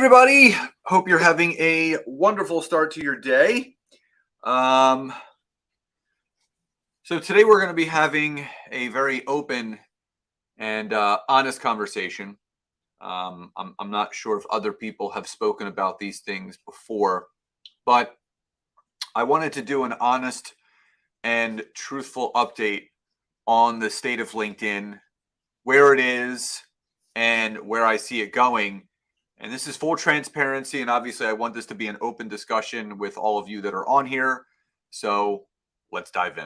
Everybody. Hope you're having a wonderful start to your day. Um, so today we're going to be having a very open and honest conversation. I'm not sure if other people have spoken about these things before, but I wanted to do an honest and truthful update on the state of LinkedIn, where it is, and where I see it going. And this is full transparency. And obviously, I want this to be an open discussion with all of you that are on here. So let's dive in.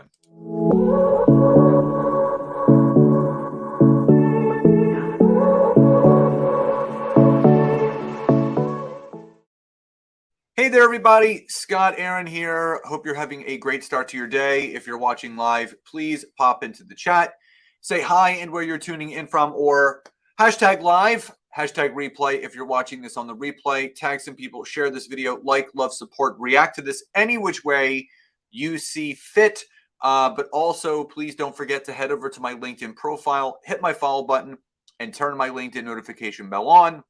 Hey there, everybody. Scott Aaron here. Hope you're having a great start to your day. If you're watching live, please pop into the chat, say hi and where you're tuning in from, or hashtag live, hashtag replay. If you're watching this on the replay, tag some people, share this video, like, love, support, react to this any which way you see fit. But also, please don't forget to head over to my LinkedIn profile, hit my follow button, and turn my LinkedIn notification bell on,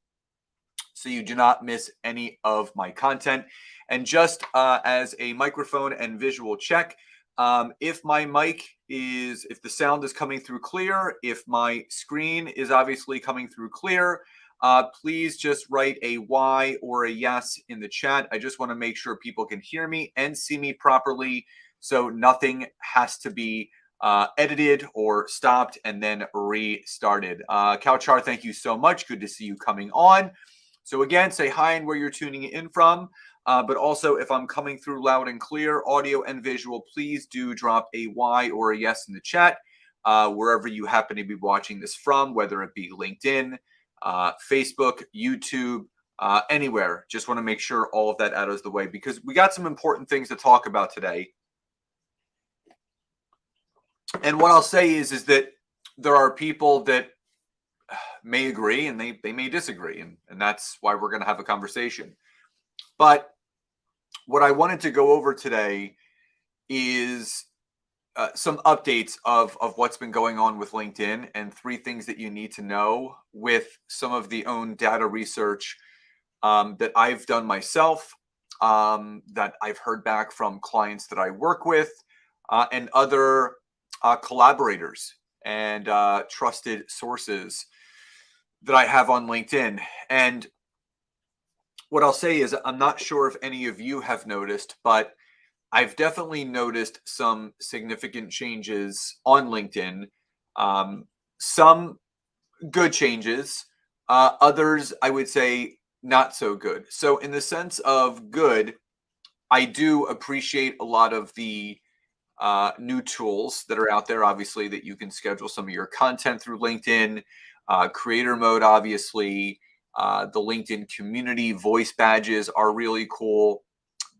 so you do not miss any of my content. And just as a microphone and visual check, if the sound is coming through clear, if my screen is obviously coming through clear, please just write a Y or a yes in the chat. I just want to make sure people can hear me and see me properly, so nothing has to be edited or stopped and then restarted. Kauchar, thank you so much. Good to see you coming on. So again, say hi and where you're tuning in from. But also, if I'm coming through loud and clear, audio and visual, please do drop a Y or a yes in the chat, wherever you happen to be watching this from, whether it be LinkedIn, Facebook, YouTube, anywhere. Just want to make sure all of that out of the way, because we got some important things to talk about today. And what I'll say is that there are people that may agree and they may disagree, and that's why we're going to have a conversation. But what I wanted to go over today is some updates of what's been going on with LinkedIn, and 3 things that you need to know with some of the own data research that I've done myself, that I've heard back from clients that I work with, and other collaborators and trusted sources that I have on LinkedIn. And what I'll say is, I'm not sure if any of you have noticed, but I've definitely noticed some significant changes on LinkedIn. Some good changes, others I would say not so good. So in the sense of good, I do appreciate a lot of the new tools that are out there, obviously, that you can schedule some of your content through LinkedIn. Creator mode, obviously, the LinkedIn community voice badges are really cool.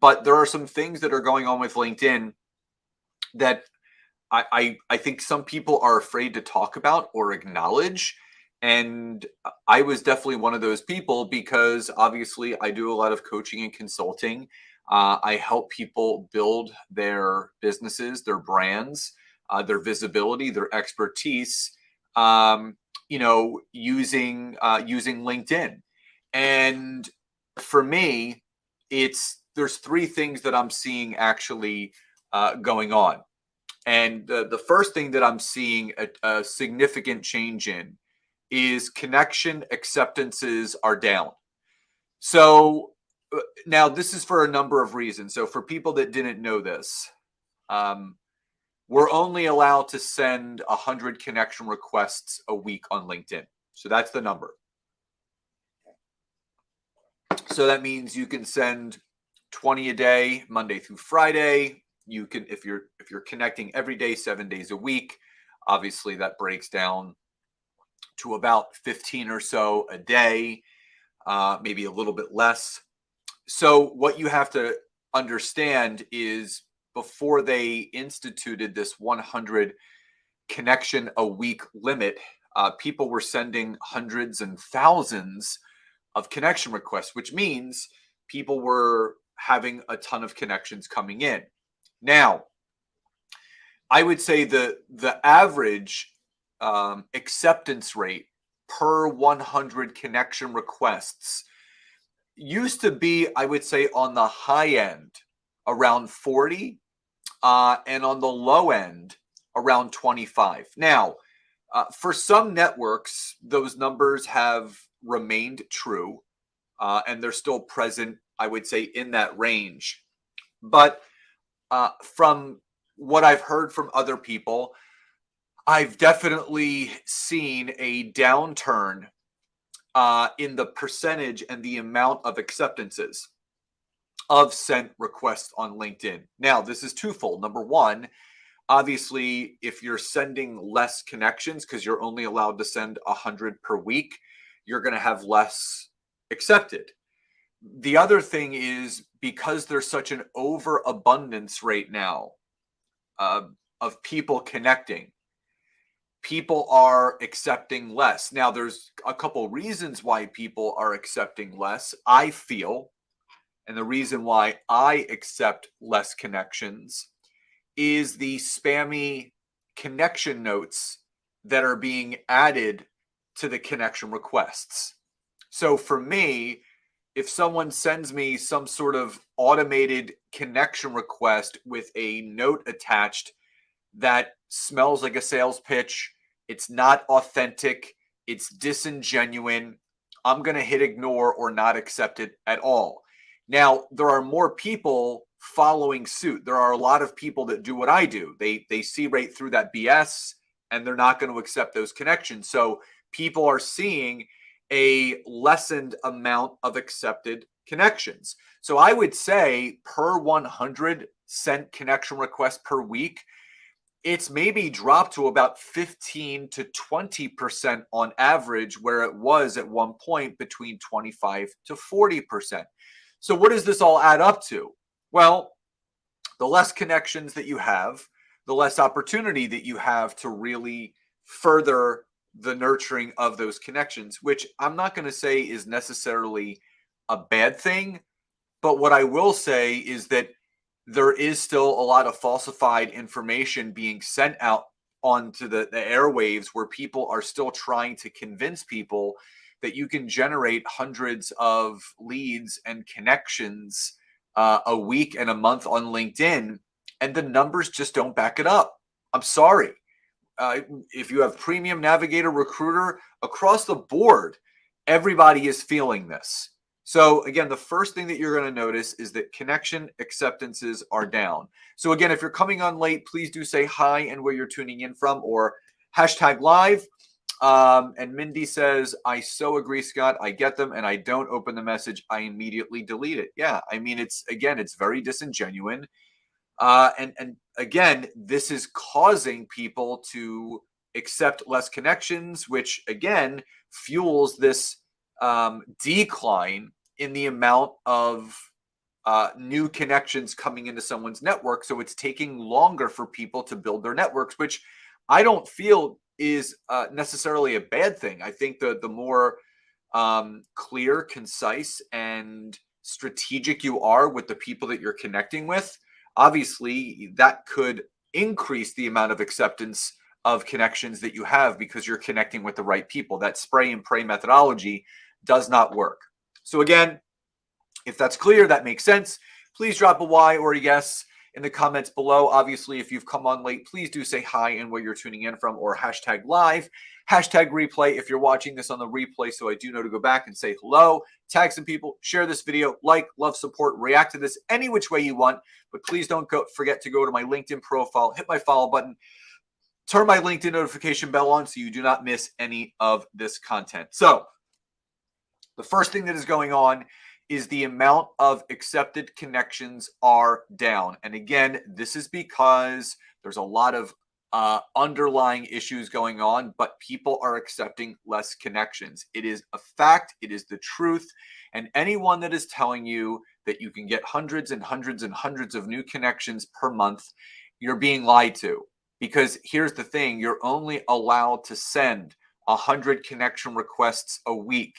But there are some things that are going on with LinkedIn that I think some people are afraid to talk about or acknowledge. And I was definitely one of those people, because obviously I do a lot of coaching and consulting. I help people build their businesses, their brands, their visibility, their expertise, using LinkedIn. And for me, there's 3 things that I'm seeing actually going on. And the first thing that I'm seeing a significant change in is connection acceptances are down. So now this is for a number of reasons. So for people that didn't know this, we're only allowed to send 100 connection requests a week on LinkedIn. So that's the number. So that means you can send 20 a day, Monday through Friday. You can, if you're connecting every day, 7 days a week, obviously that breaks down to about 15 or so a day, maybe a little bit less. So what you have to understand is, before they instituted this 100 connection a week limit, people were sending hundreds and thousands of connection requests, which means people were having a ton of connections coming in. Now, I would say the average acceptance rate per 100 connection requests used to be, I would say, on the high end around 40, and on the low end around 25. Now, for some networks, those numbers have remained true, and they're still present, I would say, in that range. But from what I've heard from other people, I've definitely seen a downturn in the percentage and the amount of acceptances of sent requests on LinkedIn. Now, this is twofold. Number one, obviously, if you're sending less connections because you're only allowed to send 100 per week, you're going to have less accepted. The other thing is because there's such an overabundance right now of people connecting, people are accepting less. Now, there's a couple reasons why people are accepting less, I feel. And the reason why I accept less connections is the spammy connection notes that are being added to the connection requests. So for me, if someone sends me some sort of automated connection request with a note attached that smells like a sales pitch, it's not authentic, it's disingenuous, I'm going to hit ignore or not accept it at all. Now, there are more people following suit. There are a lot of people that do what I do. They see right through that BS and they're not going to accept those connections. So people are seeing a lessened amount of accepted connections. So I would say per 100 sent connection requests per week, it's maybe dropped to about 15 to 20% on average, where it was at one point between 25 to 40%. So what does this all add up to? Well, the less connections that you have, the less opportunity that you have to really further the nurturing of those connections, which I'm not going to say is necessarily a bad thing. But what I will say is that there is still a lot of falsified information being sent out onto the airwaves, where people are still trying to convince people that you can generate hundreds of leads and connections a week and a month on LinkedIn, and the numbers just don't back it up. I'm sorry. If you have Premium Navigator, Recruiter, across the board, everybody is feeling this. So again, the first thing that you're going to notice is that connection acceptances are down. So again, if you're coming on late, please do say hi and where you're tuning in from, or hashtag live. And Mindy says, I so agree, Scott. I get them and I don't open the message. I immediately delete it. Yeah, I mean, it's very disingenuous. And again, this is causing people to accept less connections, which again fuels this decline in the amount of new connections coming into someone's network. So it's taking longer for people to build their networks, which I don't feel is necessarily a bad thing. I think the more clear, concise, and strategic you are with the people that you're connecting with, obviously that could increase the amount of acceptance of connections that you have because you're connecting with the right people. That spray and pray methodology does not work. So again, if that's clear, that makes sense, please drop a Y or a yes in the comments below. Obviously, if you've come on late, please do say hi and where you're tuning in from, or hashtag live, hashtag replay if you're watching this on the replay, so I do know to go back and say hello, tag some people, share this video, like, love, support, react to this any which way you want, but please don't forget to go to my LinkedIn profile, hit my follow button, turn my LinkedIn notification bell on so you do not miss any of this content. So the first thing that is going on is the amount of accepted connections are down. And again, this is because there's a lot of underlying issues going on, but people are accepting less connections. It is a fact. It is the truth. And anyone that is telling you that you can get hundreds and hundreds and hundreds of new connections per month, you're being lied to. Because here's the thing, you're only allowed to send 100 connection requests a week.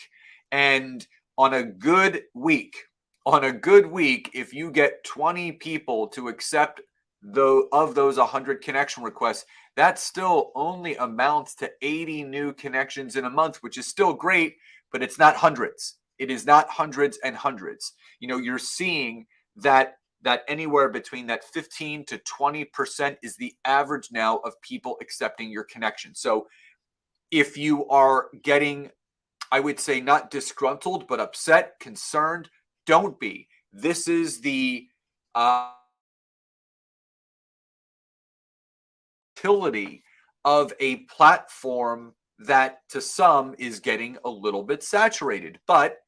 And on a good week, if you get 20 people to accept of those 100 connection requests, that still only amounts to 80 new connections in a month, which is still great, but it's not hundreds. It is not hundreds and hundreds. You're seeing that anywhere between that 15 to 20% is the average now of people accepting your connection. So if you are getting, I would say, not disgruntled, but upset, concerned, don't be. This is the utility of a platform that to some is getting a little bit saturated. But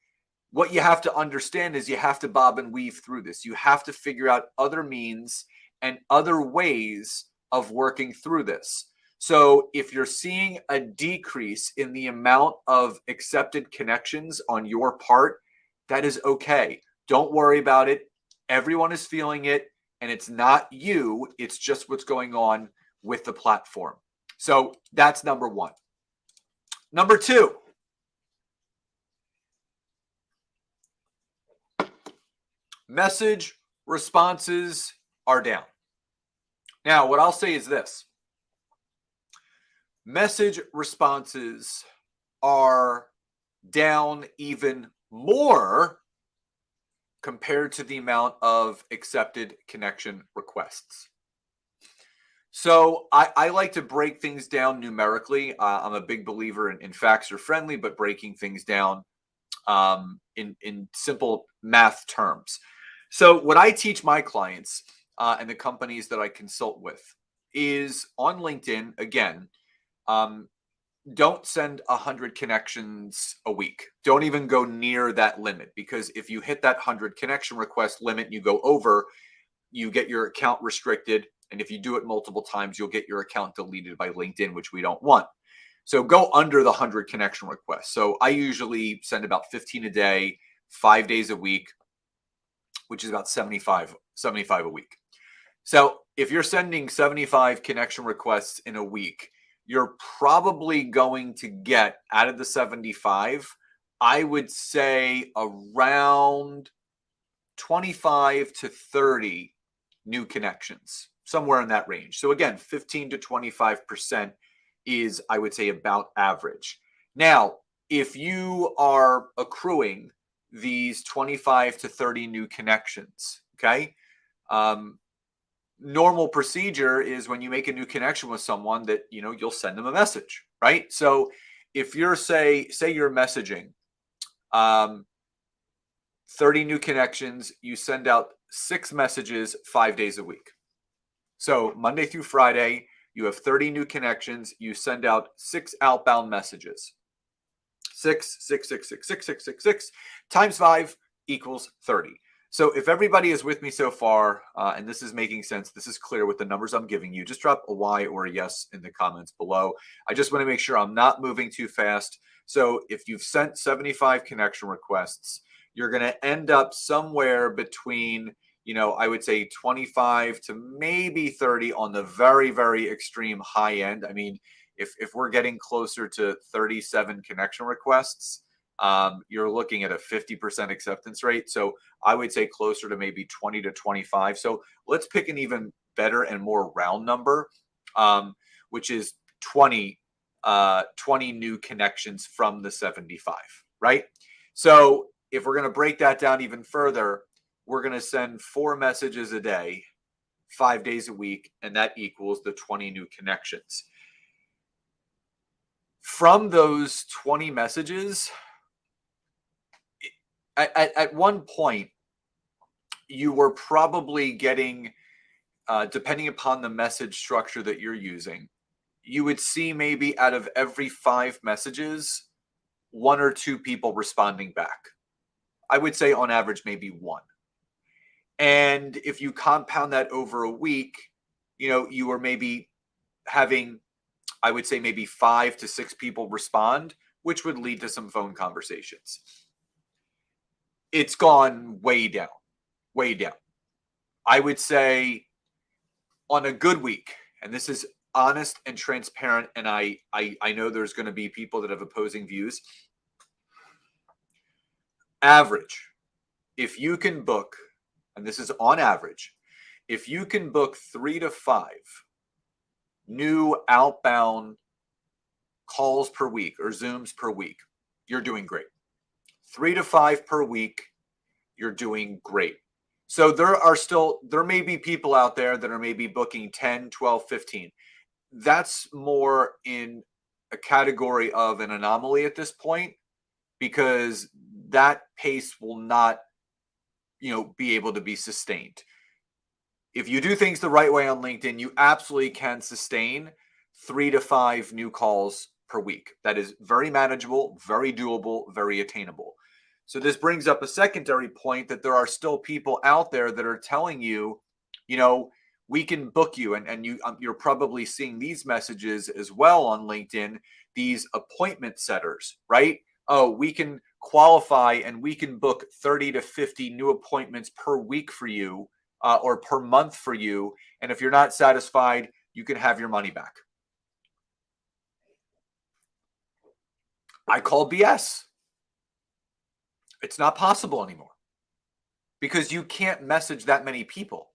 what you have to understand is you have to bob and weave through this. You have to figure out other means and other ways of working through this. So if you're seeing a decrease in the amount of accepted connections on your part, that is okay. Don't worry about it. Everyone is feeling it, and it's not you. It's just what's going on with the platform. So that's number one. Number two, message responses are down. Now, what I'll say is this. Message responses are down even more compared to the amount of accepted connection requests. So I like to break things down numerically. I'm a big believer in facts are friendly, but breaking things down in simple math terms. So what I teach my clients and the companies that I consult with is on LinkedIn, again, don't send 100 connections a week. Don't even go near that limit, because if you hit that 100 connection request limit and you go over, you get your account restricted. And if you do it multiple times, you'll get your account deleted by LinkedIn, which we don't want. So go under the 100 connection requests. So I usually send about 15 a day, 5 days a week, which is about 75 a week. So if you're sending 75 connection requests in a week, you're probably going to get, out of the 75, I would say around 25 to 30 new connections, somewhere in that range. So again, 15 to 25% is, I would say, about average. Now, if you are accruing these 25 to 30 new connections, okay, normal procedure is when you make a new connection with someone that, you'll send them a message, right? So if you're say you're messaging 30 new connections, you send out 6 messages 5 days a week. So Monday through Friday, you have 30 new connections. You send out 6 outbound messages. 6 times 5 equals 30. So if everybody is with me so far, and this is making sense, this is clear with the numbers I'm giving you, just drop a Y or a yes in the comments below. I just want to make sure I'm not moving too fast. So if you've sent 75 connection requests, you're going to end up somewhere between, I would say 25 to maybe 30 on the very, very extreme high end. I mean, if we're getting closer to 37 connection requests, you're looking at a 50% acceptance rate. So I would say closer to maybe 20 to 25. So let's pick an even better and more round number, which is 20 new connections from the 75, right? So if we're going to break that down even further, we're going to send 4 messages a day, 5 days a week, and that equals the 20 new connections. From those 20 messages, at one point, you were probably getting, depending upon the message structure that you're using, you would see maybe out of every 5 messages, 1 or 2 people responding back. I would say on average, maybe 1. And if you compound that over a week, you were maybe having, I would say, maybe 5 to 6 people respond, which would lead to some phone conversations. It's gone way down, way down. I would say on a good week, and this is honest and transparent, and I know there's going to be people that have opposing views. Average, if you can book, and this is on average, if you can book 3 to 5 new outbound calls per week or Zooms per week, you're doing great. 3 to 5 per week, you're doing great. So there may be people out there that are maybe booking 10, 12, 15. That's more in a category of an anomaly at this point, because that pace will not, be able to be sustained. If you do things the right way on LinkedIn, you absolutely can sustain 3 to 5 new calls per week. That is very manageable, very doable, very attainable. So this brings up a secondary point, that there are still people out there that are telling you, we can book you, and you're probably seeing these messages as well on LinkedIn, these appointment setters, right? Oh, we can qualify and we can book 30 to 50 new appointments per week for you, or per month for you. And if you're not satisfied, you can have your money back. I call BS. It's not possible anymore, because you can't message that many people.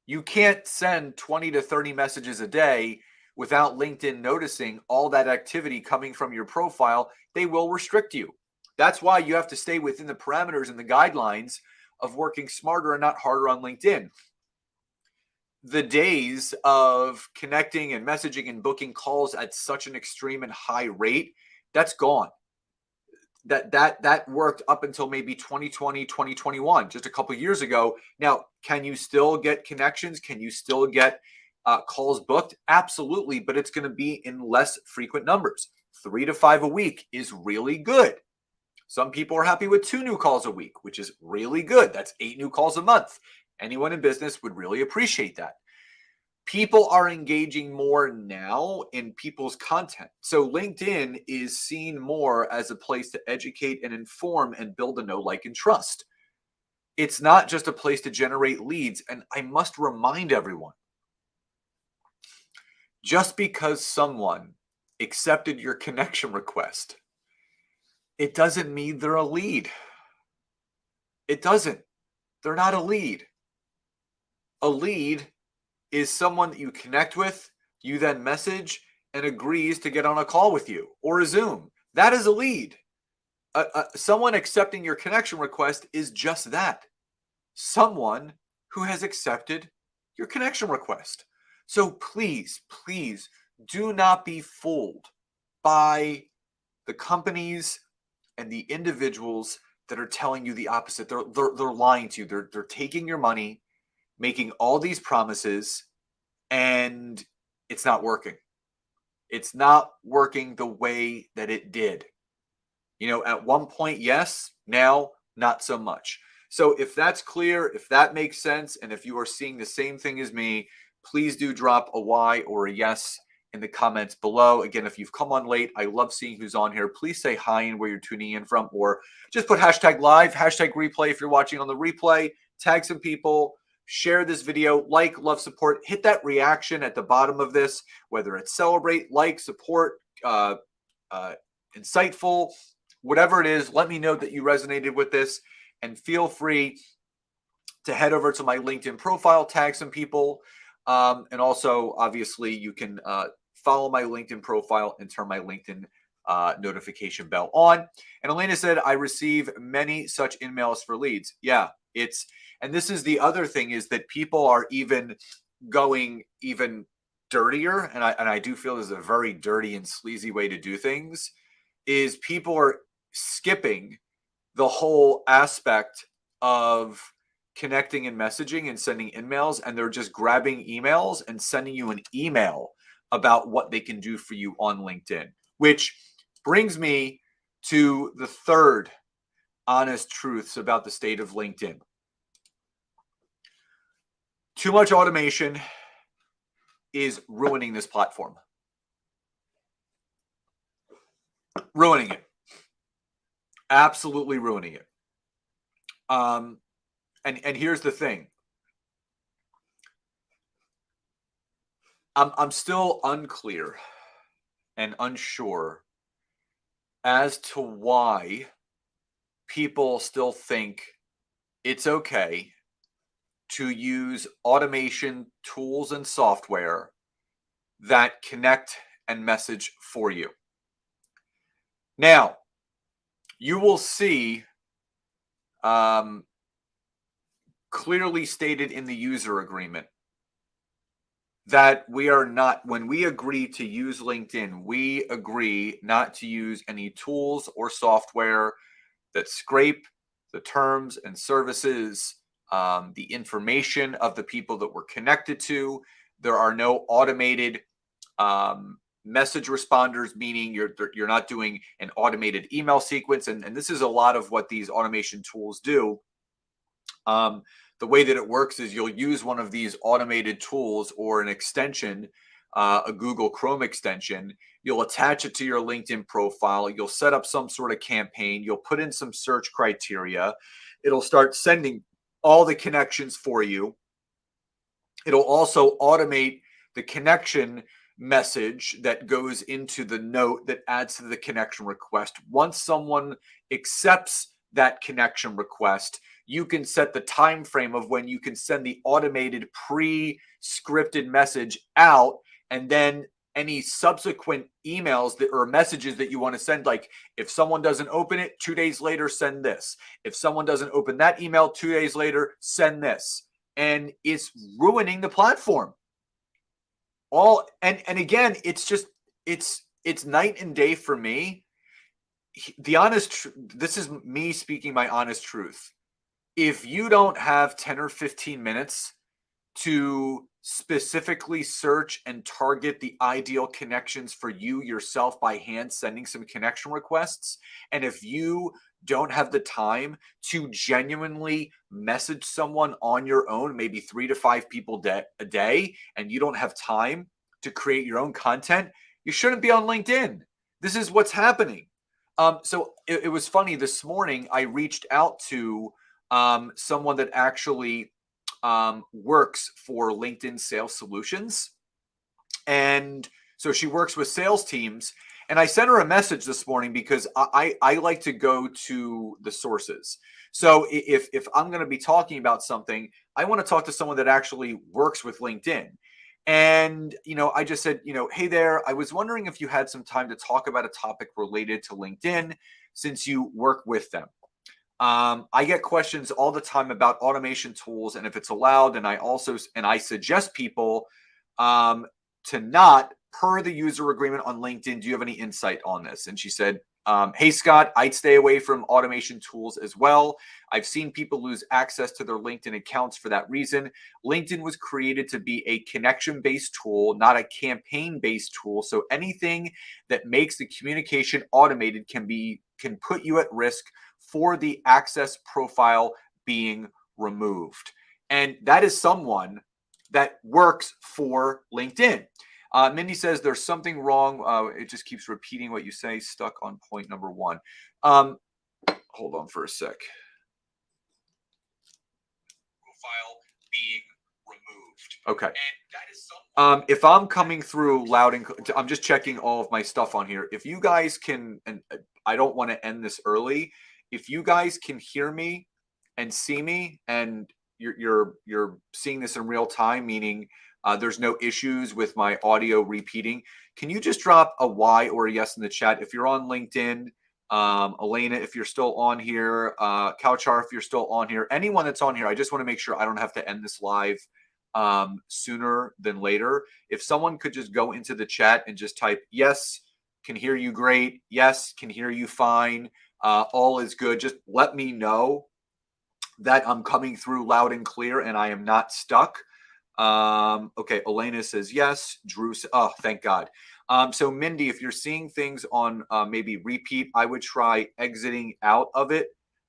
You can't send 20 to 30 messages a day without LinkedIn noticing all that activity coming from your profile. They will restrict you. That's why you have to stay within the parameters and the guidelines of working smarter and not harder on LinkedIn. The days of connecting and messaging and booking calls at such an extreme and high rate, that's gone. That worked up until maybe 2020, 2021, just a couple years ago. Now, can you still get connections? Can you still get calls booked? Absolutely, but it's going to be in less frequent numbers. 3 to 5 a week is really good. Some people are happy with 2 new calls a week, which is really good. That's 8 new calls a month. Anyone in business would really appreciate that. People are engaging more now in people's content. So LinkedIn is seen more as a place to educate and inform and build a know, like, and trust. It's not just a place to generate leads. And I must remind everyone, just because someone accepted your connection request, it doesn't mean they're a lead. It doesn't. They're not a lead. A lead is someone that you connect with, you then message, and agrees to get on a call with you or a Zoom. That is a lead. Someone accepting your connection request is just that. Someone who has accepted your connection request. So please, please do not be fooled by the companies and the individuals that are telling you the opposite. They're lying to you. They're taking your money, making all these promises, and it's not working. It's not working the way that it did. At one point, yes, now not so much. So if that's clear, if that makes sense, and if you are seeing the same thing as me, please do drop a Y or a yes in the comments below. Again, if you've come on late, I love seeing who's on here. Please say hi and where you're tuning in from, or just put hashtag live, hashtag replay if you're watching on the replay. Tag some people, share this video, like, love, support, hit that reaction at the bottom of this, whether it's celebrate, like, support, insightful, whatever it is. Let me know that you resonated with this, and feel free to head over to my LinkedIn profile, tag some people, and also obviously you can follow my LinkedIn profile and turn my LinkedIn notification bell on. And Elena said, I receive many such emails for leads. Yeah, and this is the other thing, is that people are even going even dirtier. And I do feel this is a very dirty and sleazy way to do things, is people are skipping the whole aspect of connecting and messaging and sending emails, and they're just grabbing emails and sending you an email about what they can do for you on LinkedIn, which brings me to the third honest truths about the state of LinkedIn. Too much automation is ruining this platform. Ruining it. Absolutely ruining it. And here's the thing. I'm still unclear and unsure as to why people still think it's okay to use automation tools and software that connect and message for you. Now, you will see clearly stated in the user agreement that we are not, when we agree to use LinkedIn, we agree not to use any tools or software that scrape the terms and services, the information of the people that we're connected to. There are no automated message responders, meaning you're not doing an automated email sequence. And this is a lot of what these automation tools do. The way that it works is you'll use one of these automated tools or an extension, a Google Chrome extension. You'll attach it to your LinkedIn profile. You'll set up some sort of campaign. You'll put in some search criteria. It'll start sending all the connections for you. It'll also automate the connection message that goes into the note that adds to the connection request. Once someone accepts that connection request, you can set the time frame of when you can send the automated pre-scripted message out, and then any subsequent emails that or messages that you want to send, like if someone doesn't open it 2 days later, send this. If someone doesn't open that email 2 days later, send this. And it's ruining the platform. And again, it's just it's night and day for me. This is me speaking my honest truth. If you don't have 10 or 15 minutes to specifically search and target the ideal connections for you yourself by hand, sending some connection requests, and if you don't have the time to genuinely message someone on your own, maybe 3 to 5 people a day, and you don't have time to create your own content, you shouldn't be on LinkedIn. This is what's happening. So it was funny. This morning, I reached out to someone that actually works for LinkedIn Sales Solutions. And so she works with sales teams. And I sent her a message this morning because I like to go to the sources. So if I'm going to be talking about something, I want to talk to someone that actually works with LinkedIn. And, I just said, hey there, I was wondering if you had some time to talk about a topic related to LinkedIn since you work with them. I get questions all the time about automation tools and if it's allowed. And I suggest people to not, per the user agreement on LinkedIn. Do you have any insight on this? And she said, hey, Scott, I'd stay away from automation tools as well. I've seen people lose access to their LinkedIn accounts for that reason. LinkedIn was created to be a connection-based tool, not a campaign-based tool. So anything that makes the communication automated can put you at risk for the access profile being removed. And that is someone that works for LinkedIn. Mindy says there's something wrong. It just keeps repeating what you say. Stuck on point number 1. Hold on for a sec. Profile being removed. Okay. And that is if I'm coming through loud and I'm just checking all of my stuff on here. If you guys can, and I don't want to end this early. If you guys can hear me and see me, and you're seeing this in real time, meaning there's no issues with my audio repeating, can you just drop a Y or a yes in the chat? If you're on LinkedIn, Elena, if you're still on here, Kauchar, if you're still on here, anyone that's on here, I just want to make sure I don't have to end this live sooner than later. If someone could just go into the chat and just type, yes, can hear you great. Yes, can hear you fine. All is good. Just let me know that I'm coming through loud and clear and I am not stuck. Okay, Elena says yes. Drew, oh, thank God. So Mindy, if you're seeing things on maybe repeat, I would try exiting out of it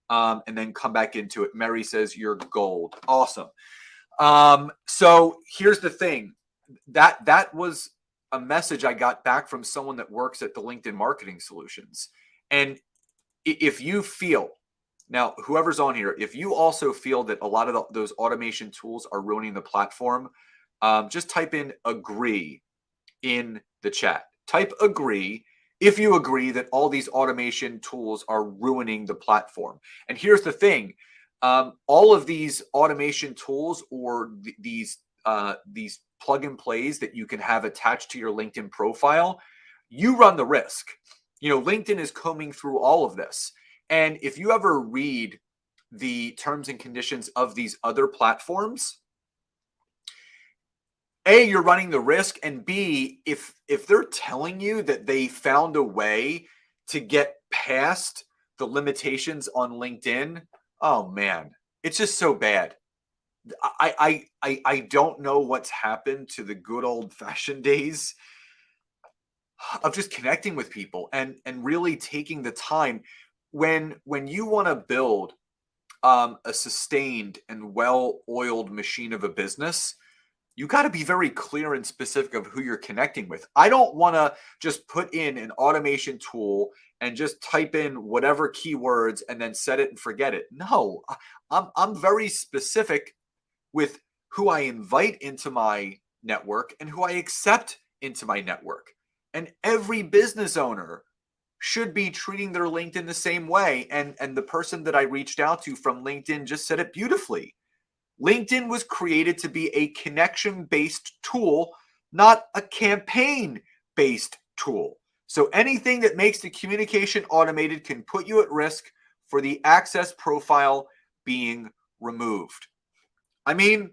and then come back into it. Mary says you're gold. Awesome. So here's the thing. That was a message I got back from someone that works at the LinkedIn Marketing Solutions. And if you feel, now, whoever's on here, if you also feel that a lot of those automation tools are ruining the platform, just type in agree in the chat. Type agree if you agree that all these automation tools are ruining the platform. And here's the thing. All of these automation tools or these plug and plays that you can have attached to your LinkedIn profile, you run the risk. LinkedIn is combing through all of this. And if you ever read the terms and conditions of these other platforms, A, you're running the risk, and B, if they're telling you that they found a way to get past the limitations on LinkedIn, oh man, it's just so bad. I don't know what's happened to the good old fashioned days of just connecting with people and really taking the time when you want to build a sustained and well-oiled machine of a business. You got to be very clear and specific of who you're connecting with. I don't want to just put in an automation tool and just type in whatever keywords and then set it and forget it. No, I'm very specific with who I invite into my network and who I accept into my network. And every business owner should be treating their LinkedIn the same way. And the person that I reached out to from LinkedIn just said it beautifully. LinkedIn was created to be a connection-based tool, not a campaign-based tool. So anything that makes the communication automated can put you at risk for the access profile being removed. I mean,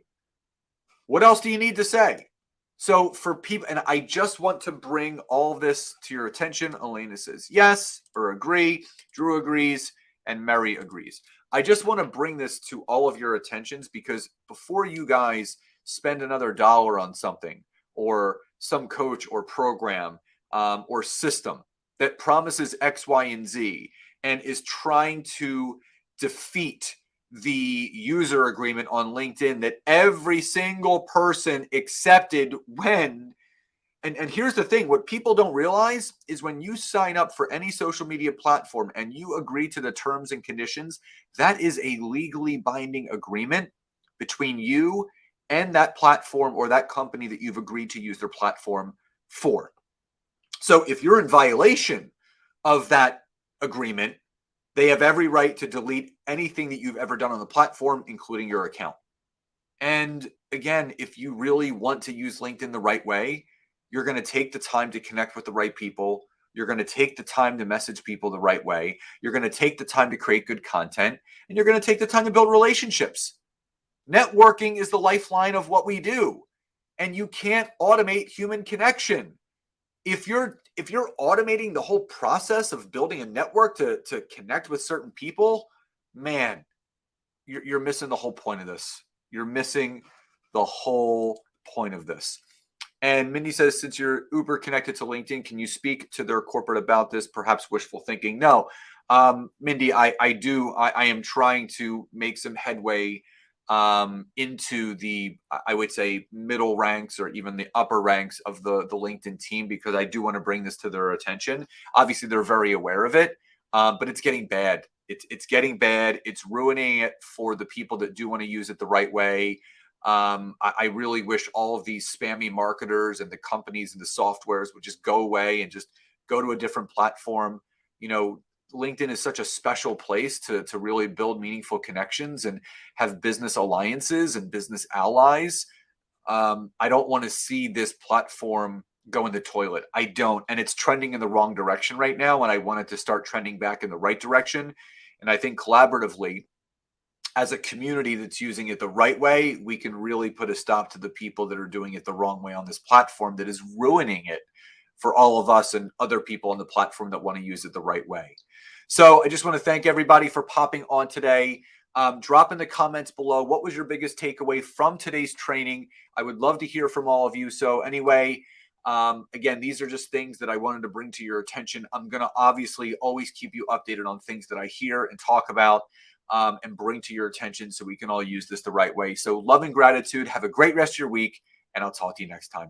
what else do you need to say? So for people, and I just want to bring all this to your attention. Elena says yes or agree. Drew agrees and Mary agrees. I just want to bring this to all of your attentions because before you guys spend another dollar on something or some coach or program or system that promises X, Y, and Z and is trying to defeat the user agreement on LinkedIn that every single person accepted when, and here's the thing, what people don't realize is when you sign up for any social media platform and you agree to the terms and conditions, that is a legally binding agreement between you and that platform or that company that you've agreed to use their platform for. So if you're in violation of that agreement, they have every right to delete anything that you've ever done on the platform, including your account. And again, if you really want to use LinkedIn the right way, you're going to take the time to connect with the right people. You're going to take the time to message people the right way. You're going to take the time to create good content, and you're going to take the time to build relationships. Networking is the lifeline of what we do, and you can't automate human connection. If you're automating the whole process of building a network to connect with certain people, man, you're missing the whole point of this. You're missing the whole point of this. And Mindy says, since you're uber connected to LinkedIn, can you speak to their corporate about this? Perhaps wishful thinking. No, Mindy, I am trying to make some headway into the, I would say, middle ranks or even the upper ranks of the LinkedIn team, because I do want to bring this to their attention. Obviously, they're very aware of it, but it's getting bad. It's getting bad. It's ruining it for the people that do want to use it the right way. I really wish all of these spammy marketers and the companies and the softwares would just go away and just go to a different platform. You know, LinkedIn is such a special place to really build meaningful connections and have business alliances and business allies. I don't want to see this platform go in the toilet. I don't. And it's trending in the wrong direction right now. And I want it to start trending back in the right direction. And I think collaboratively, as a community that's using it the right way, we can really put a stop to the people that are doing it the wrong way on this platform that is ruining it for all of us and other people on the platform that want to use it the right way. So I just want to thank everybody for popping on today. Drop in the comments below, what was your biggest takeaway from today's training? I would love to hear from all of you. So anyway, again, these are just things that I wanted to bring to your attention. I'm going to obviously always keep you updated on things that I hear and talk about and bring to your attention so we can all use this the right way. So love and gratitude. Have a great rest of your week, and I'll talk to you next time.